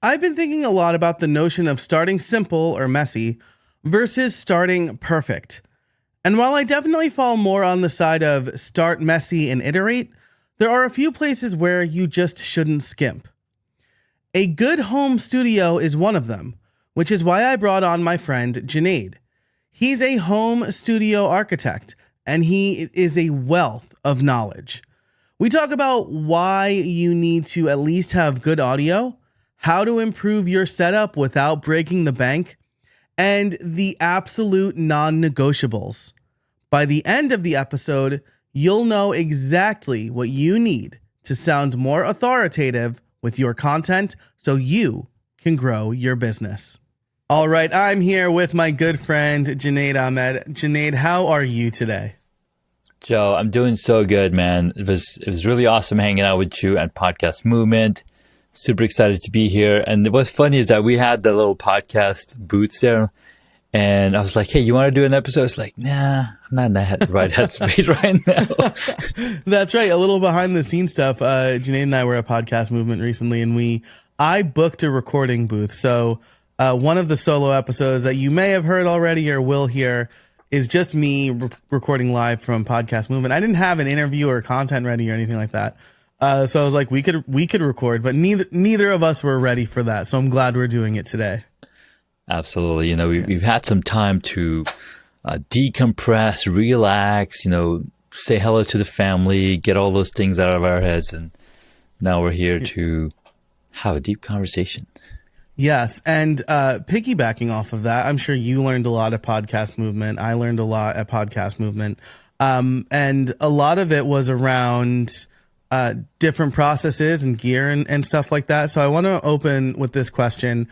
I've been thinking a lot about the notion of starting simple or messy versus starting perfect. And while I definitely fall more on the side of start messy and iterate, there are a few places where you just shouldn't skimp. A good home studio is one of them, which is why I brought on my friend Junaid. He's a home studio architect, and he is a wealth of knowledge. We talk about why you need to at least have good audio, how to improve your setup without breaking the bank, and the absolute non-negotiables. By the end of the episode, you'll know exactly what you need to sound more authoritative with your content so you can grow your business. All right, I'm here with my good friend, Junaid Ahmed. Junaid, how are you today? Joe, I'm doing so good, man. It was really awesome hanging out with you at Podcast Movement. Super excited to be here. And what's funny is that we had the little podcast booths there, and I was like, "Hey, you want to do an episode?" It's like, "Nah, I'm not in the right headspace right now." That's right. A little behind the scenes stuff. Junaid and I were at Podcast Movement recently, and I booked a recording booth. So one of the solo episodes that you may have heard already or will hear is just me recording live from Podcast Movement. I didn't have an interview or content ready or anything like that. So I was like, we could record, but neither of us were ready for that. So I'm glad we're doing it today. Absolutely. We've had some time to decompress, relax, say hello to the family, get all those things out of our heads. And now we're here to have a deep conversation. Yes. And piggybacking off of that, I'm sure you learned a lot at Podcast Movement. I learned a lot at Podcast Movement. And a lot of it was around different processes and gear and stuff like that. So I want to open with this question.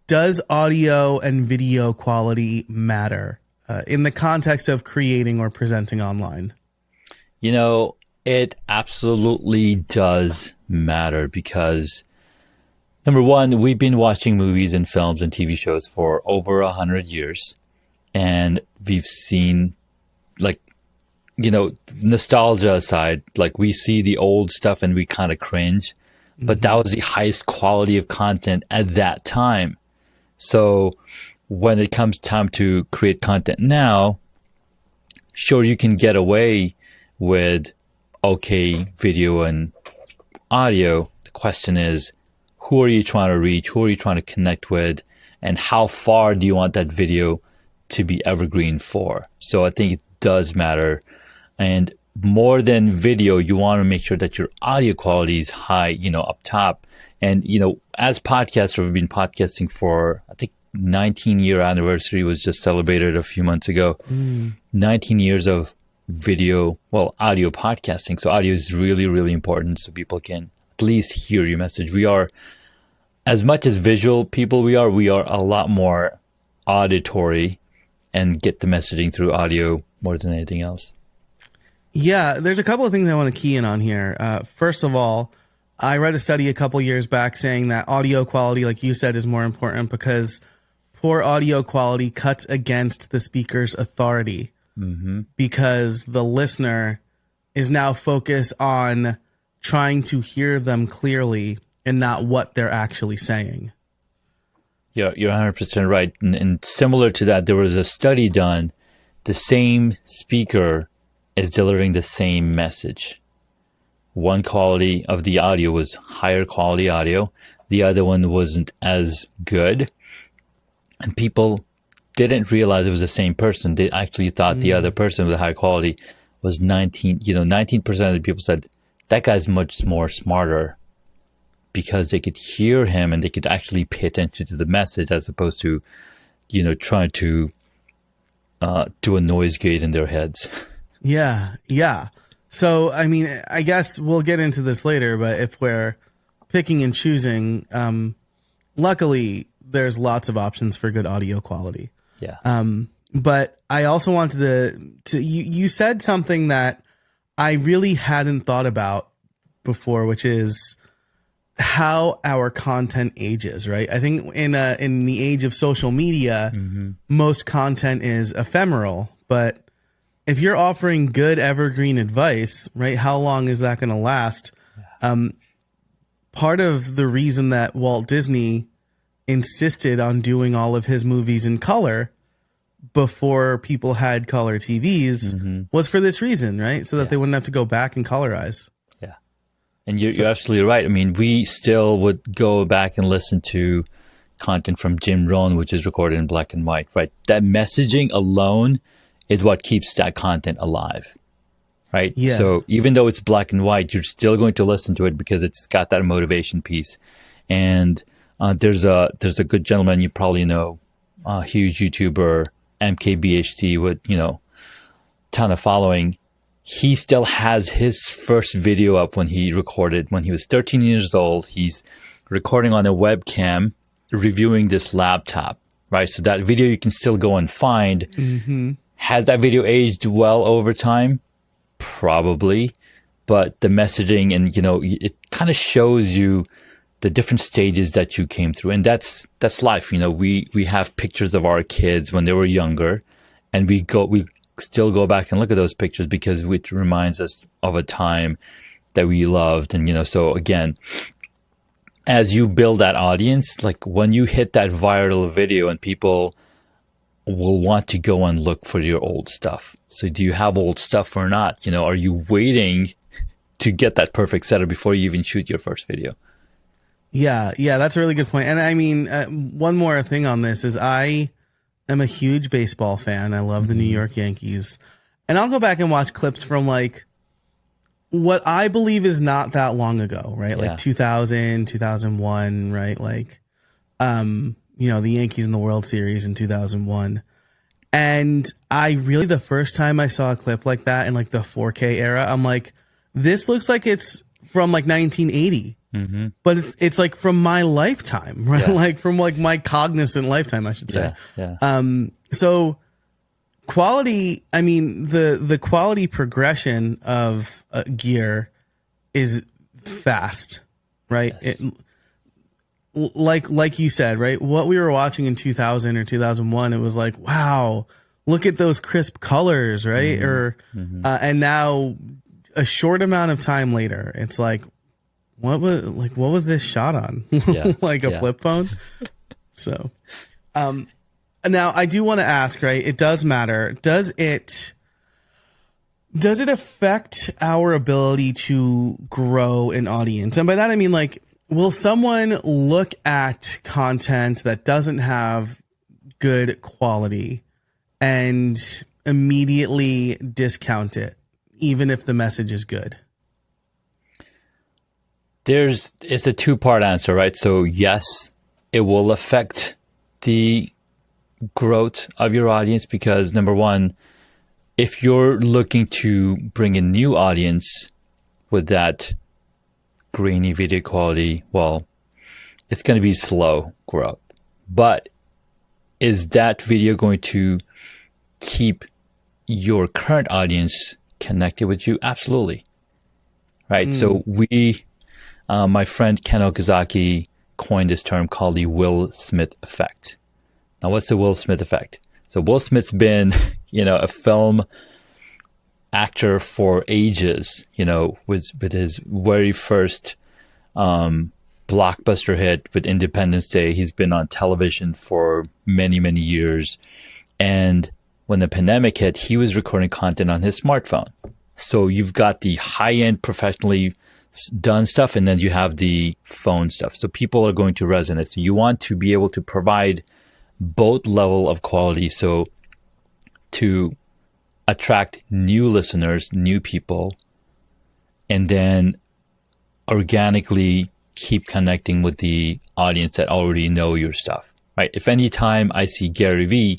Does audio and video quality matter in the context of creating or presenting online? It absolutely does matter because, number one, we've been watching movies and films and TV shows for over 100 years. And we've seen, nostalgia aside, we see the old stuff and we kind of cringe. But that was the highest quality of content at that time. So when it comes time to create content now, sure, you can get away with okay video and audio. The question is, who are you trying to reach? Who are you trying to connect with? And how far do you want that video to be evergreen for? So I think it does matter. And more than video, you want to make sure that your audio quality is high, up top. And, as podcasters, we've been podcasting for, I think, 19-year anniversary was just celebrated a few months ago. 19 years of audio podcasting. So audio is really, really important so people can at least hear your message. We are, as much as visual people we are a lot more auditory and get the messaging through audio more than anything else. Yeah, there's a couple of things I want to key in on here. First of all, I read a study a couple years back saying that audio quality, like you said, is more important because poor audio quality cuts against the speaker's authority because the listener is now focused on trying to hear them clearly and not what they're actually saying. Yeah, you're 100% right. And similar to that, there was a study done, the same speaker is delivering the same message. One quality of the audio was higher quality audio. The other one wasn't as good. And people didn't realize it was the same person. They actually thought the other person with the high quality was 19% of the people said, that guy's much more smarter because they could hear him and they could actually pay attention to the message as opposed to, trying to do a noise gate in their heads. Yeah. So, I guess we'll get into this later, but if we're picking and choosing, luckily there's lots of options for good audio quality. Yeah. But I also wanted to you said something that I really hadn't thought about before, which is how our content ages, right? I think in the age of social media, most content is ephemeral, but if you're offering good evergreen advice, right, how long is that going to last? part of the reason that Walt Disney insisted on doing all of his movies in color before people had color TVs was for this reason, right? So that they wouldn't have to go back and colorize. Yeah. And you're absolutely right. I mean, we still would go back and listen to content from Jim Rohn, which is recorded in black and white, right? That messaging alone is what keeps that content alive, right? Yeah. So even though it's black and white, you're still going to listen to it because it's got that motivation piece. And there's a good gentleman you probably know, a huge YouTuber, MKBHD, with ton of following. He still has his first video up when he recorded when he was 13 years old. He's recording on a webcam, reviewing this laptop, right? So that video you can still go and find. Has that video aged well over time? Probably, but the messaging and it kind of shows you the different stages that you came through, and that's life. We have pictures of our kids when they were younger, and we still go back and look at those pictures because it reminds us of a time that we loved. And so again, as you build that audience, like when you hit that viral video and people will want to go and look for your old stuff. So do you have old stuff or not? Are you waiting to get that perfect setup before you even shoot your first video? Yeah, that's a really good point. And I mean, one more thing on this is I am a huge baseball fan. I love the New York Yankees. And I'll go back and watch clips from like what I believe is not that long ago, right? Like 2000, 2001, right? Like, the Yankees in the World Series in 2001. And the first time I saw a clip like that in like the 4K era, I'm like, this looks like it's from like 1980. But it's like from my lifetime, right? Like from like my cognizant lifetime, I should say. So quality, I mean, the quality progression of gear is fast, right? Yes. Like you said, right? What we were watching in 2000 or 2001, it was like, wow, look at those crisp colors, right? And now a short amount of time later, it's like, what was this shot on? Like a flip phone. So, now I do want to ask, right? It does matter. Does it affect our ability to grow an audience? And by that, I mean, like, will someone look at content that doesn't have good quality and immediately discount it, even if the message is good? It's a two-part answer, right? So yes, it will affect the growth of your audience because number one, if you're looking to bring a new audience with that grainy video quality, well, it's going to be slow growth. But is that video going to keep your current audience connected with you? Absolutely. Right? So my friend Ken Okazaki coined this term called the Will Smith effect. Now, what's the Will Smith effect? So Will Smith's been, a film actor for ages, with his very first blockbuster hit with Independence Day. He's been on television for many, many years. And when the pandemic hit, he was recording content on his smartphone. So you've got the high-end professionally done stuff, and then you have the phone stuff. So people are going to resonate. So you want to be able to provide both level of quality. So to attract new listeners, new people, and then organically keep connecting with the audience that already know your stuff, right? If any time I see Gary Vee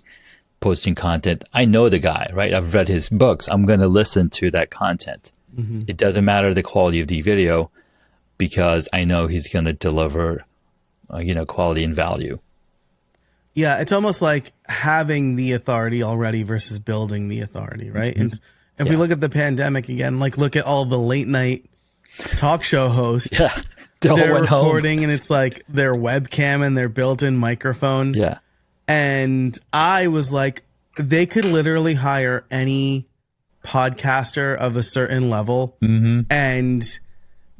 posting content, I know the guy, right? I've read his books. I'm going to listen to that content. It doesn't matter the quality of the video because I know he's going to deliver, quality and value. Yeah, it's almost like having the authority already versus building the authority, right? And if we look at the pandemic again, like look at all the late night talk show hosts. They're recording and it's like their webcam and their built-in microphone. Yeah. And I was like, they could literally hire any podcaster of a certain level and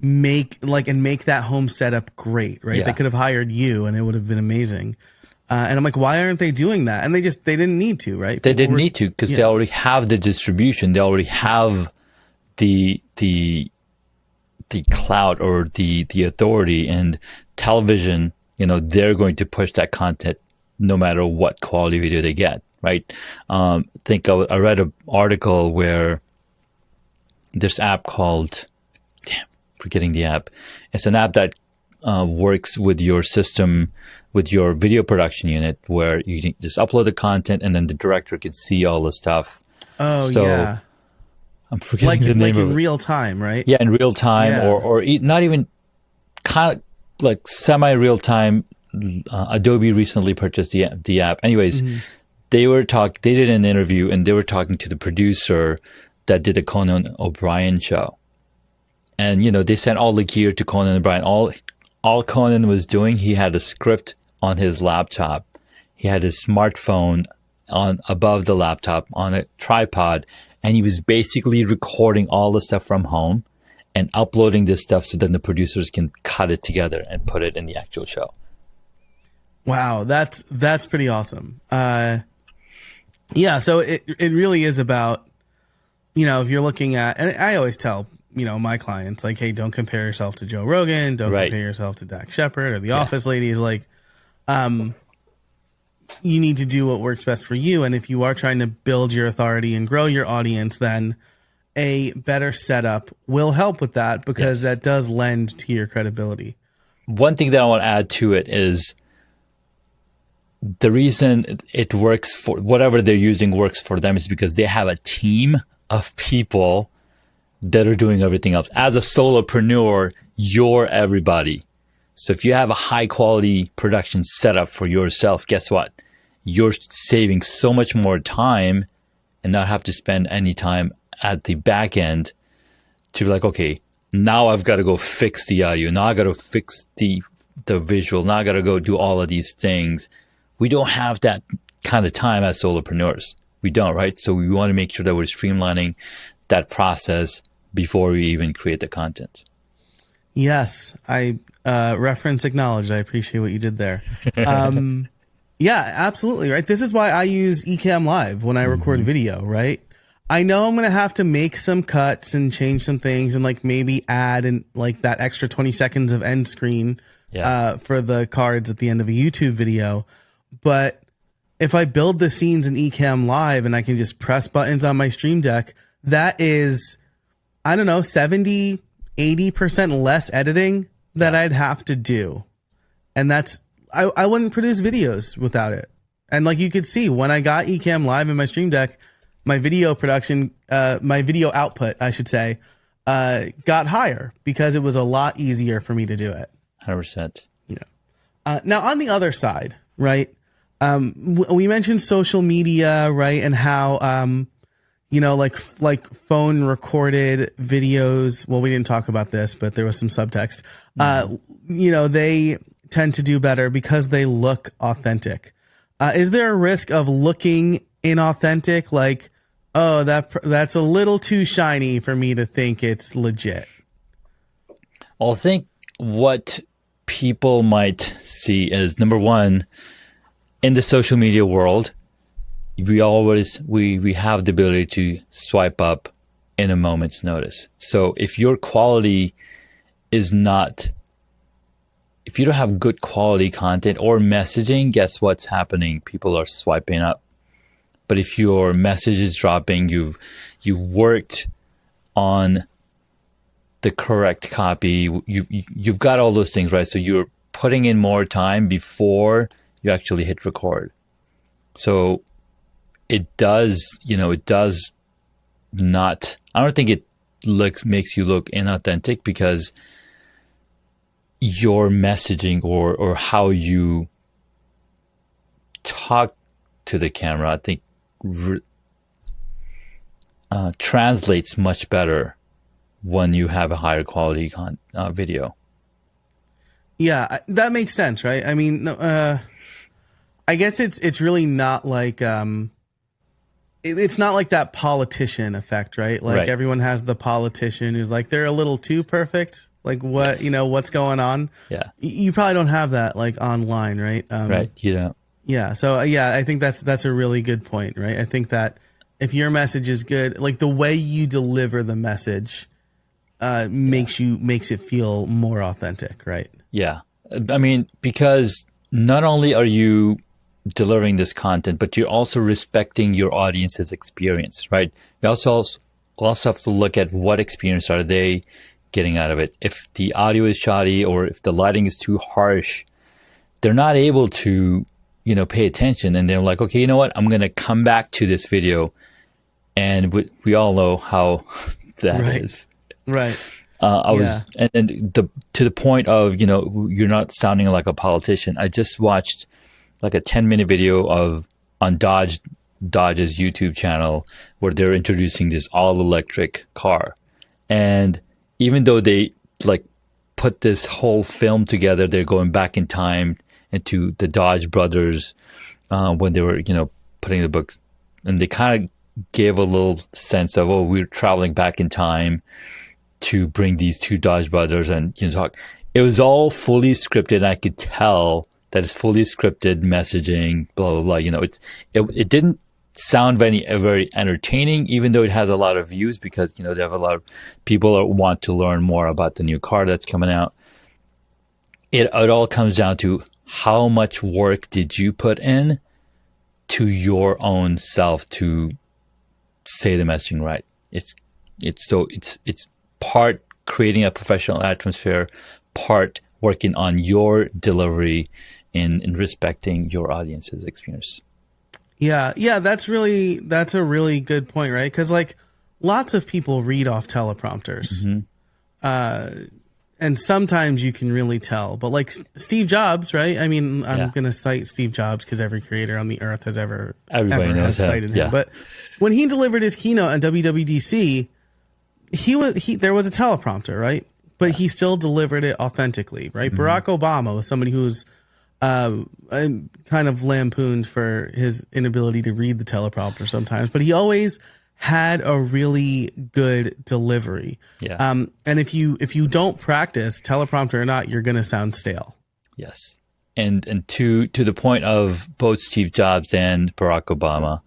make that home setup great, right? Yeah. They could have hired you and it would have been amazing. And I'm like, why aren't they doing that? And they didn't need to, right? They didn't need to because they already have the distribution. They already have the clout or the authority, and television, they're going to push that content no matter what quality video they get, right? I read an article where this app called, forgetting the app. It's an app that works with your system, with your video production unit, where you can just upload the content and then the director can see all the stuff. Oh, yeah. I'm forgetting the name of it. Like in real time, right? Yeah, in real time, or not even kind of like semi-real time. Adobe recently purchased the app. Anyways, they did an interview and they were talking to the producer that did the Conan O'Brien show. And, they sent all the gear to Conan O'Brien. All Conan was doing, he had a script on his laptop. He had his smartphone above the laptop on a tripod, and he was basically recording all the stuff from home and uploading this stuff so then the producers can cut it together and put it in the actual show. Wow, that's pretty awesome. Yeah, so it really is about, if you're looking at, and I always tell, my clients, like, hey, don't compare yourself to Joe Rogan. Don't compare yourself to Dax Shepard or the Office ladies. Like, you need to do what works best for you. And if you are trying to build your authority and grow your audience, then a better setup will help with that, because that does lend to your credibility. One thing that I want to add to it is the reason it works for whatever they're using works for them is because they have a team of people that are doing everything else. As a solopreneur, you're everybody. So if you have a high quality production setup for yourself, guess what? You're saving so much more time and not have to spend any time at the back end to be like, okay, now I've got to go fix the audio. Now I got to fix the visual. Now I got to go do all of these things. We don't have that kind of time as solopreneurs. We don't, right? So we want to make sure that we're streamlining that process before we even create the content. Yes, I reference acknowledged. I appreciate what you did there. Yeah, absolutely, right? This is why I use Ecamm Live when I record video, right? I know I'm going to have to make some cuts and change some things and like maybe add in like that extra 20 seconds of end screen for the cards at the end of a YouTube video. But if I build the scenes in Ecamm Live and I can just press buttons on my Stream Deck, that is, I don't know, 70, 80% less editing that I'd have to do. And that's, I wouldn't produce videos without it. And like you could see when I got Ecamm Live in my Stream Deck, my video production, my video output, I should say, got higher because it was a lot easier for me to do it. 100%. Yeah. Now on the other side, right? We mentioned social media, right? And how, like phone recorded videos. Well, we didn't talk about this, but there was some subtext. They tend to do better because they look authentic. Is there a risk of looking inauthentic? Like, oh, that's a little too shiny for me to think it's legit. Well, I think what people might see is, number one, in the social media world, we have the ability to swipe up in a moment's notice. So if your quality is not, if you don't have good quality content or messaging, guess what's happening? People are swiping up. But if your message is dropping, you've worked on the correct copy, you've got all those things, right? So you're putting in more time before you actually hit record. So it does not, I don't think it makes you look inauthentic, because your messaging or how you talk to the camera, I think translates much better when you have a higher quality video. Yeah, that makes sense, right? I mean, I guess it's really not like it's not like that politician effect, right? Like everyone has the politician who's like, they're a little too perfect. like what, what's going on. Yeah. You probably don't have that like online, right? Right. You know. Yeah. So yeah, I think that's a really good point, right? I think that if your message is good, like the way you deliver the message makes it feel more authentic, right? Yeah. I mean, because not only are you delivering this content, but you're also respecting your audience's experience, right? You also have to look at what experience are they getting out of it. If the audio is shoddy or if the lighting is too harsh, they're not able to, pay attention. And they're like, okay, you know what? I'm going to come back to this video. And we all know how that is. Right. To the point of, you're not sounding like a politician. I just watched like a 10-minute video on Dodge's YouTube channel where they're introducing this all-electric car. And even though they like put this whole film together, they're going back in time into the Dodge brothers when they were, putting the books, and they kind of gave a little sense of, we're traveling back in time to bring these two Dodge brothers and talk. It was all fully scripted. And I could tell that it's fully scripted messaging, blah, blah, blah. It didn't sound very entertaining, even though it has a lot of views because, they have a lot of people that want to learn more about the new car that's coming out. It all comes down to how much work did you put in to your own self to say the messaging right. It's part creating a professional atmosphere, part working on your delivery in respecting your audience's experience. Yeah, that's a really good point, right? Because like lots of people read off teleprompters, and sometimes you can really tell. But like Steve Jobs, right? I mean, I'm going to cite Steve Jobs because every creator on the earth has ever cited him. But when he delivered his keynote on WWDC, there was a teleprompter, right? But he still delivered it authentically, right? Barack Obama was somebody who's kind of lampooned for his inability to read the teleprompter sometimes, but he always had a really good delivery. Yeah. And if you don't practice, teleprompter or not, you're going to sound stale. Yes. And to the point of both Steve Jobs and Barack Obama,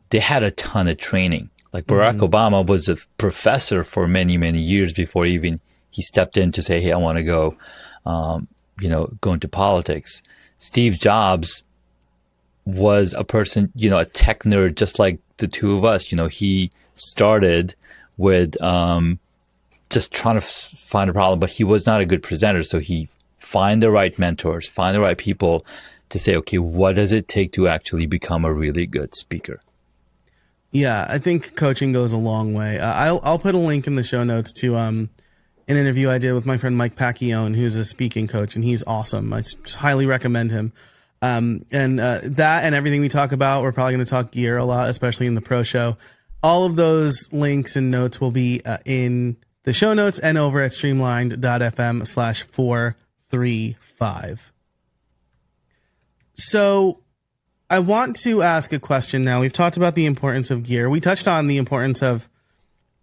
they had a ton of training. Like Barack Obama was a professor for many, many years before even he stepped in to say, hey, I want to go, go into politics. Steve Jobs was a person, a tech nerd, just like the two of us. He started with just trying to find a problem, but he was not a good presenter. So he find the right mentors, find the right people to say, okay, what does it take to actually become a really good speaker? Yeah, I think coaching goes a long way. I'll put a link in the show notes to an interview I did with my friend Mike Pacquione, who's a speaking coach, and he's awesome. I just highly recommend him. And that and everything we talk about, we're probably going to talk gear a lot, especially in the pro show. All of those links and notes will be in the show notes and over at streamlined.fm/435. So I want to ask a question now. We've talked about the importance of gear. We touched on the importance of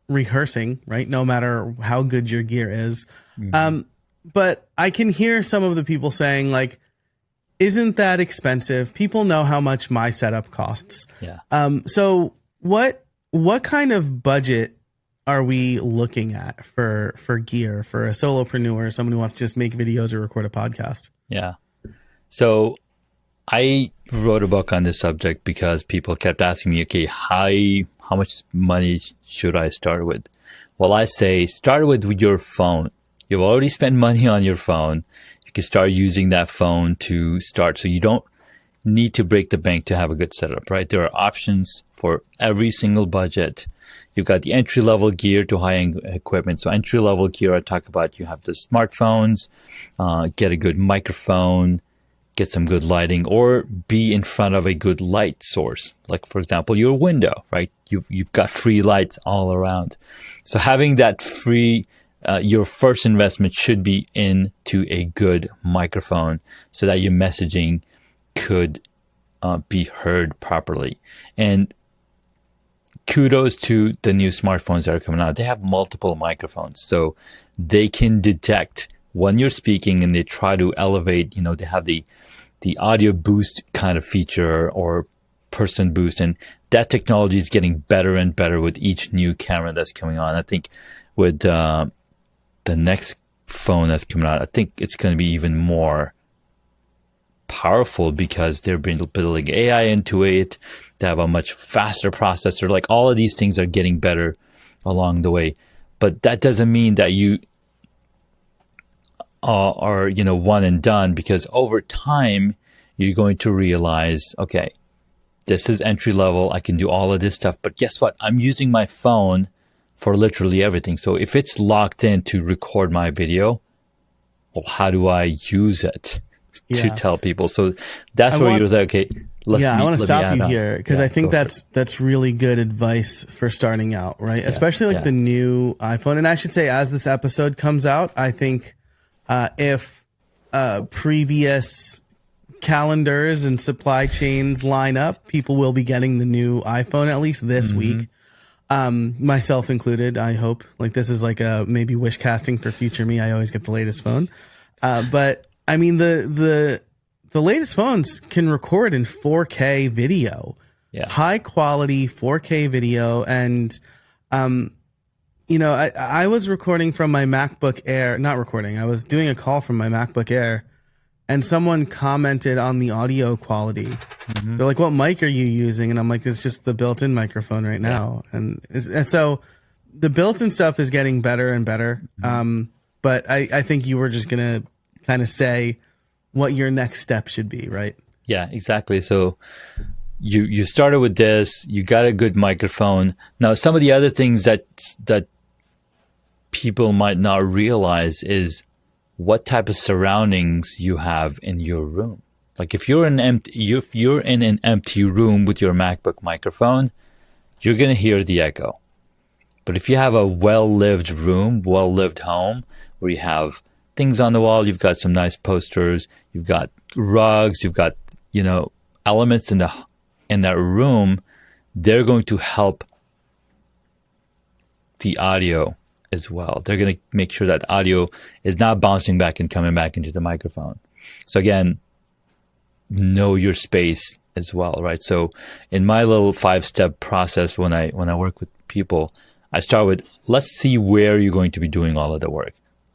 rehearsing, right? No matter how good your gear is. But I can hear some of the people saying like, isn't that expensive? People know how much my setup costs. Yeah. So what kind of budget are we looking at for gear for a solopreneur, someone who wants to just make videos or record a podcast? Yeah. So I wrote a book on this subject because people kept asking me, okay, how much money should I start with? Well, I say start with your phone. You've already spent money on your phone. You can start using that phone to start. So you don't need to break the bank to have a good setup, right? There are options for every single budget. You've got the entry-level gear to high-end equipment. So entry-level gear, I talk about, you have the smartphones, get a good microphone, get some good lighting, or be in front of a good light source. Like, for example, your window, right? You've got free light all around. So having that free, your first investment should be into a good microphone so that your messaging could be heard properly. And kudos to the new smartphones that are coming out. They have multiple microphones, so they can detect when you're speaking, and they try to elevate. They have the audio boost kind of feature or person boost, and that technology is getting better and better with each new camera that's coming on. I think with the next phone that's coming out, I think it's going to be even more powerful because they're building AI into it. They have a much faster processor. Like, all of these things are getting better along the way, but that doesn't mean that you are one and done, because over time you're going to realize, okay, this is entry level. I can do all of this stuff, but guess what? I'm using my phone for literally everything. So if it's locked in to record my video, well, how do I use it to tell people? So that's where you're like, okay, I want to stop you here, because I think that's really good advice for starting out, right? Especially the new iPhone. And I should say, as this episode comes out, I think if previous calendars and supply chains line up, people will be getting the new iPhone at least this week, myself included. I hope. Like, this is like a maybe wish casting for future me. I always get the latest phone, but I mean the latest phones can record in 4K video, high quality 4K video, and I was recording from my MacBook Air. Not recording. I was doing a call from my MacBook Air. And someone commented on the audio quality. They're like, "What mic are you using?" And I'm like, "It's just the built-in microphone right now." And so the built-in stuff is getting better and better. But I think you were just going to kind of say what your next step should be, right? Yeah, exactly. So you started with this. You got a good microphone. Now, some of the other things that people might not realize is what type of surroundings you have in your room. Like, if you're in an empty room with your MacBook microphone, you're going to hear the echo. But if you have a well-lived room, well-lived home, where you have things on the wall, you've got some nice posters, you've got rugs, you've got, elements in that room, they're going to help the audio as well. They're going to make sure that audio is not bouncing back and coming back into the microphone. So again, know your space as well, right? So in my little 5-step process, when I work with people, I start with, let's see where you're going to be doing all of the work.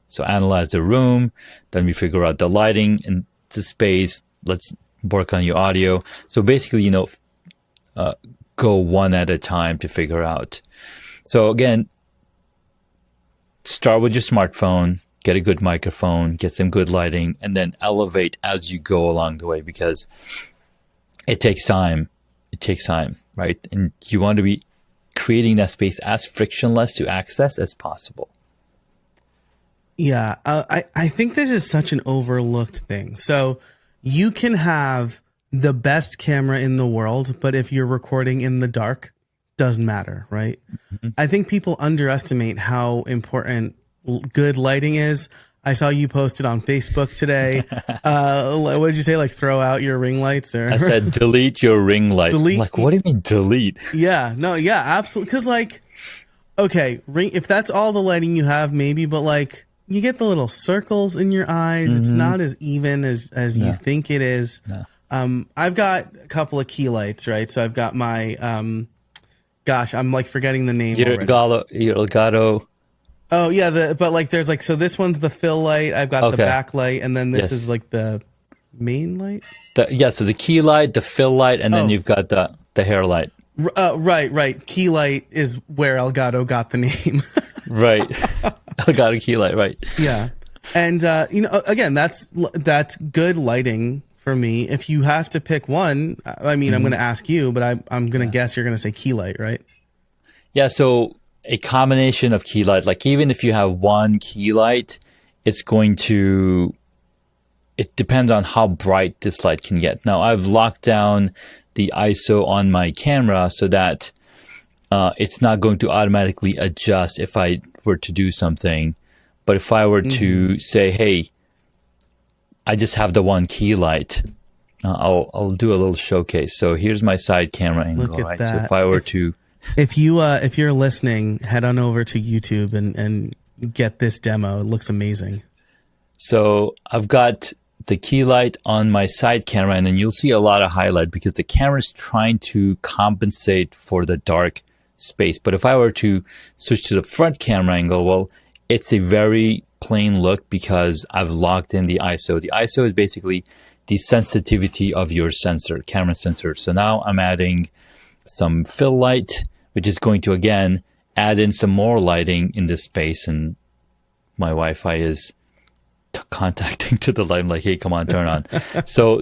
So analyze the room, then we figure out the lighting and the space. Let's work on your audio. So basically, go one at a time to figure out. So again, start with your smartphone, get a good microphone, get some good lighting, and then elevate as you go along the way, because it takes time. It takes time, right? And you want to be creating that space as frictionless to access as possible. Yeah, I think this is such an overlooked thing. So you can have the best camera in the world, but if you're recording in the dark, doesn't matter, right? I think people underestimate how important good lighting is. I saw you posted on Facebook today. What did you say? Like, throw out your ring lights? Or I said, delete your ring light. Like, what do you mean delete? Yeah, no, yeah, absolutely. Because, like, okay, if that's all the lighting you have, maybe, but like, you get the little circles in your eyes. It's not as even as you think it is. No. I've got a couple of key lights, right? So I've got my gosh, I'm like forgetting the name your Elgato. Oh yeah, but like there's like, so this one's the fill light. I've got the backlight, and then this is like the main light. So the key light, the fill light, and then you've got the hair light. Right. Key light is where Elgato got the name. Right. Elgato key light, right. Yeah. And again, that's good lighting for me. If you have to pick one, I mean, I'm going to ask you, but I'm going to guess you're going to say key light, right? Yeah, so a combination of key light, like even if you have one key light, it depends on how bright this light can get. Now, I've locked down the ISO on my camera so that it's not going to automatically adjust if I were to do something. But if I were to say, hey, I just have the one key light, I'll do a little showcase. So here's my side camera angle, right? That. So if I were to If you're listening, head on over to YouTube and get this demo. It looks amazing. So I've got the key light on my side camera, and then you'll see a lot of highlight because the camera is trying to compensate for the dark space. But if I were to switch to the front camera angle, well, it's a very plain look because I've locked in the ISO. The ISO is basically the sensitivity of your sensor, camera sensor. So now I'm adding some fill light, which is going to, again, add in some more lighting in this space. And my Wi-Fi is contacting to the light. I'm like, hey, come on, turn on. So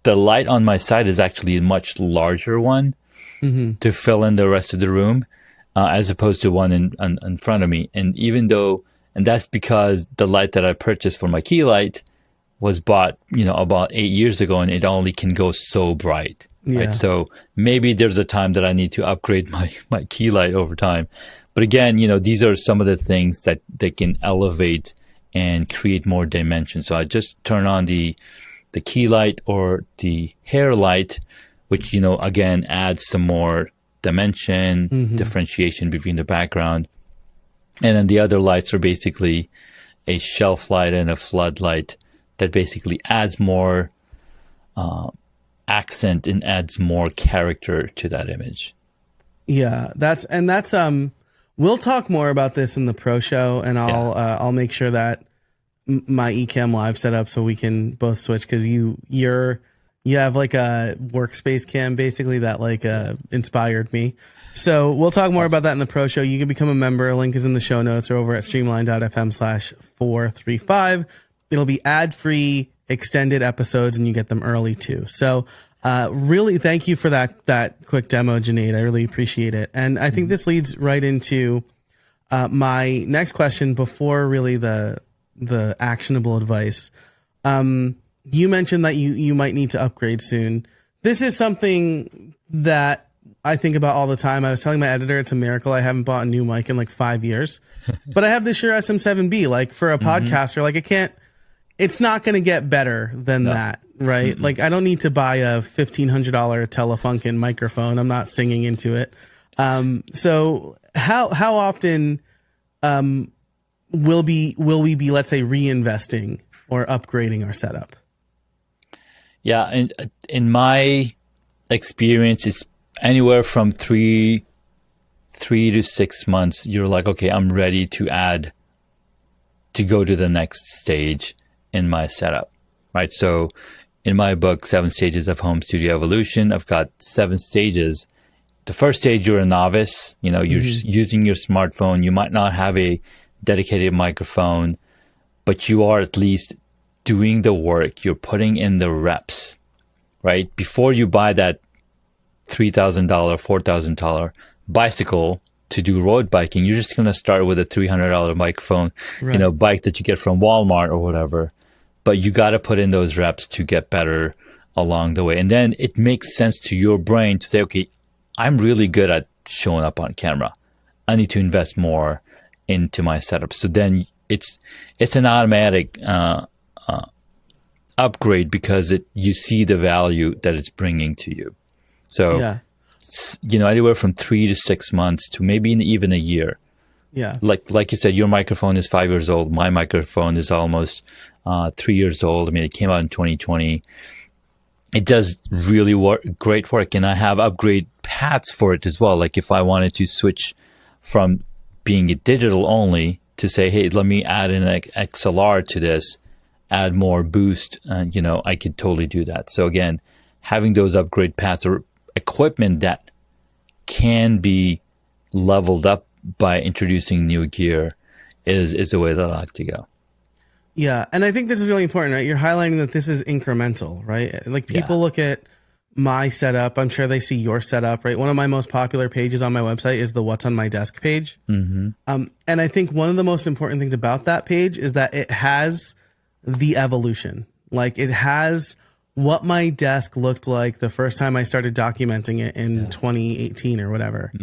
the light on my side is actually a much larger one to fill in the rest of the room, as opposed to one in front of me. And that's because the light that I purchased for my key light was bought, about 8 years ago, and it only can go so bright. Yeah. Right? So maybe there's a time that I need to upgrade my key light over time. But again, these are some of the things that they can elevate and create more dimension. So I just turn on the key light or the hair light, which, again, adds some more dimension, differentiation between the background. And then the other lights are basically a shelf light and a floodlight that basically adds more accent and adds more character to that image. Yeah, that's we'll talk more about this in the pro show, and I'll make sure that my Ecamm Live set up so we can both switch, because you have like a workspace cam basically that inspired me. So we'll talk more about that in the pro show. You can become a member. A link is in the show notes or over at streamline.fm/435. It'll be ad-free, extended episodes, and you get them early too. So really, thank you for that quick demo, Junaid. I really appreciate it. And I think this leads right into my next question before really the actionable advice. You mentioned that you might need to upgrade soon. This is something that I think about all the time. I was telling my editor it's a miracle I haven't bought a new mic in 5 years. But I have this Shure SM7B. For a podcaster, it's not going to get better than that, right? I don't need to buy a $1,500 Telefunken microphone. I'm not singing into it. So how often will we be, let's say, reinvesting or upgrading our setup? Yeah, and in my experience, it's anywhere from 3 to 6 months. You're like, okay, I'm ready to go to the next stage in my setup, right? So in my book, 7 Stages of Home Studio Evolution, I've got 7 stages. The first stage, you're a novice. You're just using your smartphone. You might not have a dedicated microphone, but you are at least doing the work. You're putting in the reps, right? Before you buy that $3,000, $4,000 bicycle to do road biking, you're just going to start with a $300 microphone, right. Bike that you get from Walmart or whatever. But you got to put in those reps to get better along the way. And then it makes sense to your brain to say, okay, I'm really good at showing up on camera. I need to invest more into my setup. So then it's an automatic upgrade because you see the value that it's bringing to you. So, anywhere from 3 to 6 months to maybe even a year. Yeah. Like you said, your microphone is 5 years old. My microphone is almost 3 years old. I mean, it came out in 2020. It does really great work. And I have upgrade paths for it as well. Like if I wanted to switch from being a digital only to say, hey, let me add an XLR to this, add more boost, I could totally do that. So again, having those upgrade paths or equipment that can be leveled up by introducing new gear is the way that I like to go. Yeah, and I think this is really important, right? You're highlighting that this is incremental, right? People look at my setup. I'm sure they see your setup, right? One of my most popular pages on my website is the What's on My Desk page. And I think one of the most important things about that page is that it has the evolution. It has what my desk looked like the first time I started documenting it in 2018 or whatever.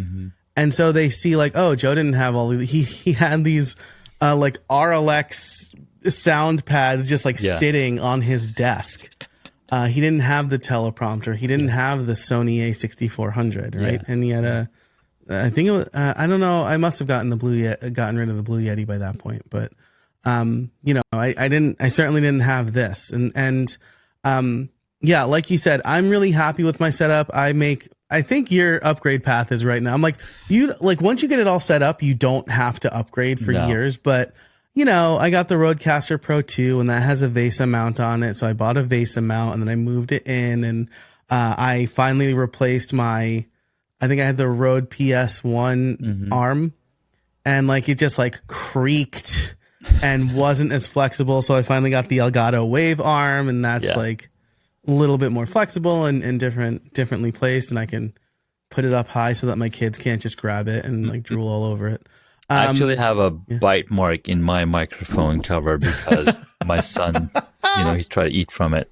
And so they see oh, Joe didn't have all these, he had these RLX sound pads just sitting on his desk. He didn't have the teleprompter. He didn't have the Sony A6400, right? And he had I think it was, I don't know. I must have gotten gotten rid of the Blue Yeti by that point, but I certainly didn't have this. Yeah, like you said, I'm really happy with my setup. I think your upgrade path is right now. I'm like, once you get it all set up, you don't have to upgrade for years, but I got the Rodecaster Pro 2 and that has a VESA mount on it. So I bought a VESA mount and then I moved it in, and I finally replaced I think I had the Rode PS1 arm, and it just creaked and wasn't as flexible. So I finally got the Elgato Wave arm, and that's a little bit more flexible and differently placed, and I can put it up high so that my kids can't just grab it and drool all over it. I actually have a bite mark in my microphone cover because my son, he's trying to eat from it.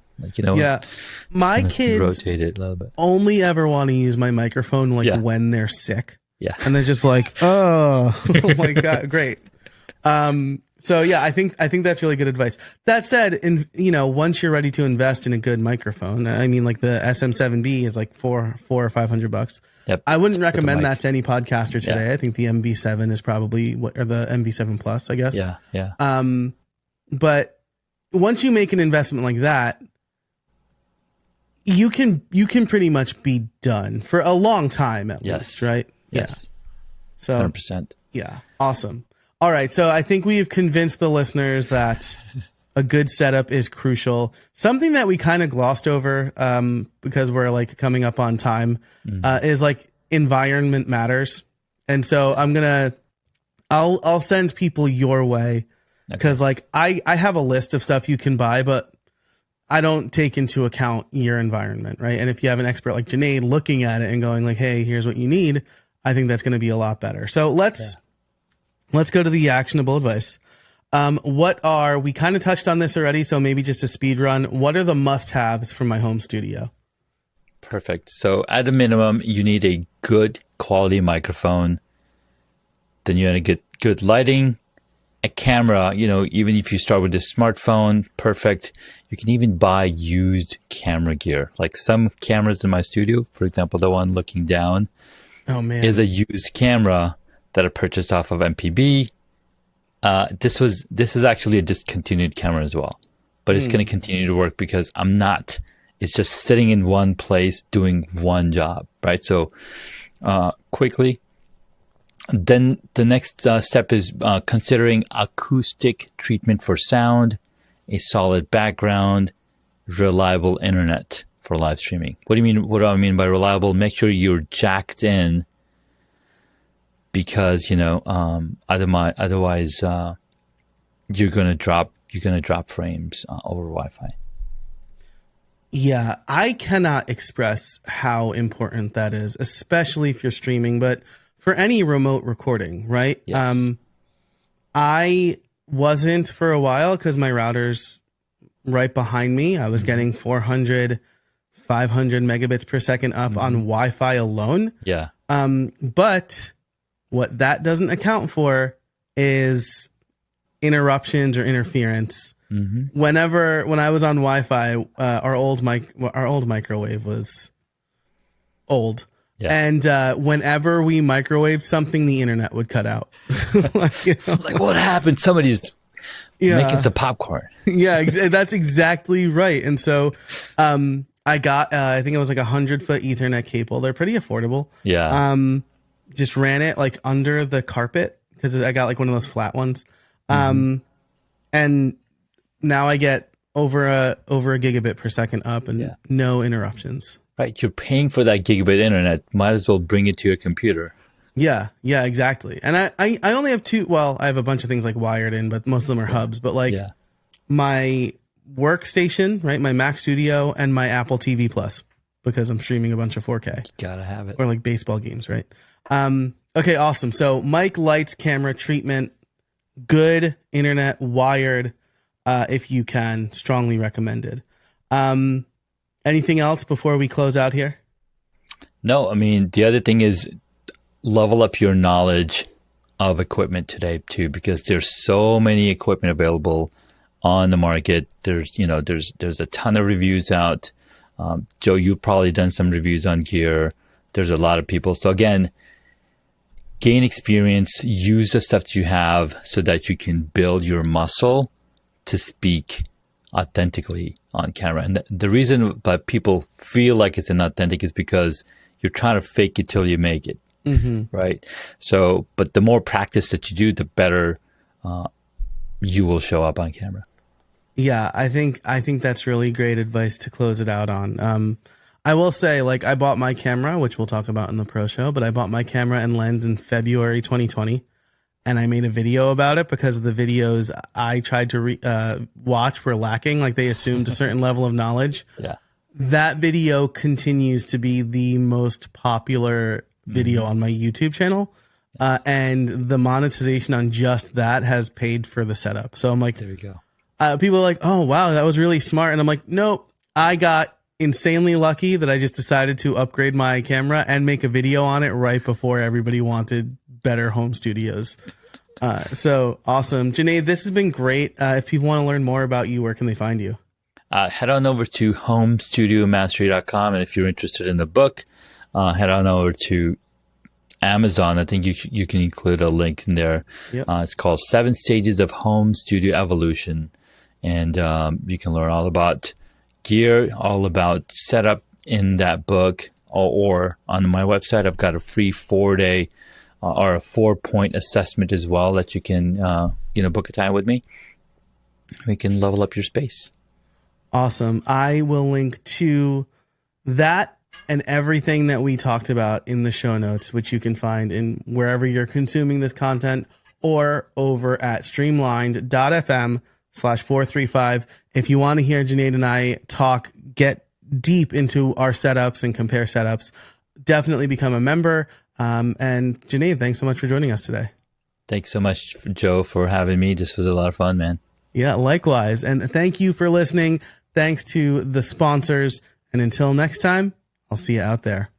My kids rotate it a little bit. Only ever want to use my microphone when they're sick. Yeah. And they're just like, oh my God, great. So yeah, I think that's really good advice. That said, once you're ready to invest in a good microphone, I mean, the SM7B is $400 or $500. Yep. I wouldn't recommend that to any podcaster today. Yeah. I think the MV7 is probably or the MV7 Plus, I guess. Yeah. Yeah. But once you make an investment like that, you can pretty much be done for a long time at least, right? Yes. Yeah. So 100%. Yeah. Awesome. All right. So I think we've convinced the listeners that a good setup is crucial. Something that we kind of glossed over because we're coming up on time is environment matters. And so I'll send people your way because I have a list of stuff you can buy, but I don't take into account your environment, right? And if you have an expert like Junaid looking at it and going hey, here's what you need, I think that's going to be a lot better. So let's go to the actionable advice. We kind of touched on this already, so maybe just a speed run. What are the must-haves for my home studio? Perfect. So at a minimum, you need a good quality microphone. Then you're going to get good lighting, a camera, even if you start with a smartphone, perfect. You can even buy used camera gear. Like some cameras in my studio, for example, the one looking down, is a used camera that I purchased off of MPB. This is actually a discontinued camera as well, but it's going to continue to work because it's just sitting in one place doing one job, right? So quickly, then the next step is considering acoustic treatment for sound, a solid background, reliable internet for live streaming. What do I mean by reliable? Make sure you're jacked in, because otherwise you're gonna drop frames over Wi-Fi. Yeah, I cannot express how important that is, especially if you're streaming, but for any remote recording, right? Yes. I wasn't for a while because my router's right behind me. I was getting 400, 500 megabits per second up on Wi-Fi alone. Yeah. But what that doesn't account for is interruptions or interference. When I was on Wi-Fi, our old microwave was old. Yeah. And whenever we microwaved something, the internet would cut out. What happened? Somebody's making some popcorn. Yeah, that's exactly right. And so I got, I think it was 100-foot Ethernet cable. They're pretty affordable. Yeah. Just ran it under the carpet because I got one of those flat ones. And now I get over a gigabit per second up and no interruptions. Right. You're paying for that gigabit internet. Might as well bring it to your computer. Yeah, exactly. And I only have two. Well, I have a bunch of things wired in, but most of them are hubs. But my workstation, right? My Mac Studio and my Apple TV Plus, because I'm streaming a bunch of 4K. Gotta have it. Or baseball games, right? Okay, awesome. So mic, lights, camera, treatment, good internet, wired, if you can, strongly recommended. Anything else before we close out here? No, I mean, the other thing is level up your knowledge of equipment today too, because there's so many equipment available on the market. There's a ton of reviews out. Joe, you've probably done some reviews on gear. There's a lot of people. So again, gain experience, use the stuff that you have so that you can build your muscle to speak authentically on camera. And the reason that people feel like it's inauthentic is because you're trying to fake it till you make it, right? So, but the more practice that you do, the better you will show up on camera. Yeah, I think that's really great advice to close it out on. I will say, like, I bought my camera, which we'll talk about in the pro show, but I bought my camera and lens in February 2020, and I made a video about it because the videos I tried to watch were lacking. Like, they assumed a certain level of knowledge. Yeah. That video continues to be the most popular video on my YouTube channel. And the monetization on just that has paid for the setup. So I'm like, there we go. People are like, oh, wow, that was really smart. And I'm like, nope, I got insanely lucky that I just decided to upgrade my camera and make a video on it right before everybody wanted better home studios. So awesome. Junaid, this has been great. If people want to learn more about you, where can they find you? Head on over to homestudiomastery.com. And if you're interested in the book, head on over to Amazon. I think you can include a link in there. Yep. It's called 7 Stages of Home Studio Evolution. And you can learn all about gear, all about setup in that book, or on my website, I've got a free 4-day or a 4-point assessment as well that you can book a time with me. We can level up your space. Awesome. I will link to that and everything that we talked about in the show notes, which you can find in wherever you're consuming this content or over at streamlined.fm/435. If you want to hear Junaid and I get deep into our setups and compare setups, definitely become a member. And Junaid, thanks so much for joining us today. Thanks so much, Joe, for having me. This was a lot of fun, man. Yeah, likewise. And thank you for listening. Thanks to the sponsors. And until next time, I'll see you out there.